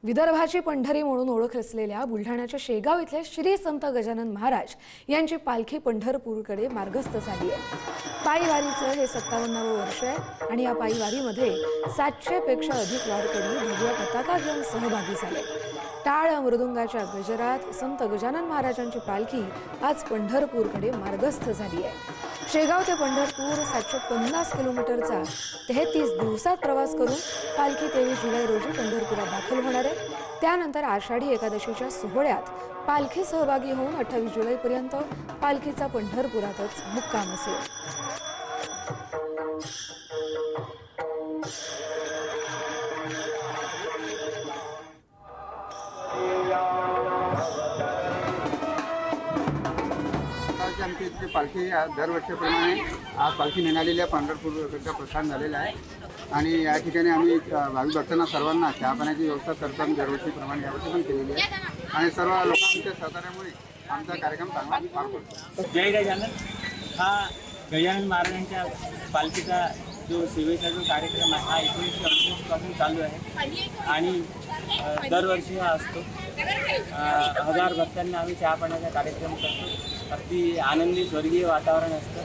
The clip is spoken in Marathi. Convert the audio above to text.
विदर्भाची पंढरी म्हणून ओळख असलेल्या बुलढाण्याच्या शेगाव इथले श्री संत गजानन महाराज यांची पालखी पंढरपूरकडे मार्गस्थ झाली आहे। पायीवारीचं हे 57वं वर्ष आहे आणि या पायीवारीमध्ये 700 पेक्षा अधिक वारकरी भगव्या पताका घेऊन सहभागी झाले। टाळ मृदुंगाच्या गजरात संत गजानन महाराजांची पालखी आज पंढरपूरकडे मार्गस्थ झाली आहे। शेगाव ते पंढरपूर 750 किलोमीटरचा 33 दिवसात प्रवास करून पालखी 23 जुलै रोजी पंढरपुरात दाखल होणार आहे। त्यानंतर आषाढी एकादशीच्या सोहळ्यात पालखी सहभागी होऊन 28 जुलैपर्यंत पालखीचा पंढरपुरातच मुक्काम असेल। आमची इथली पालखी दरवर्षीप्रमाणे आज पालखी निघालेली आहे। पंढरपूरचा प्रस्थान झालेला आहे आणि या ठिकाणी आम्ही भाविक भक्तांना सर्वांना चहा पाण्याची व्यवस्था करताना दरवर्षीप्रमाणे यावर्षी पण केलेली आहे आणि सर्व लोकांच्या सहकार्यामुळे आमचा कार्यक्रम चांगला पार पडतो। जय गजानन हा गजानन महाराजांच्या पालखीचा जो सेवेचा जो कार्यक्रम आहे हा 1938 पासून चालू आहे आणि दरवर्षी हा असतो। हजार भक्तांना आम्ही चहा पाण्याचा कार्यक्रम करतो। अगदी आनंदी स्वर्गीय वातावरण असतं।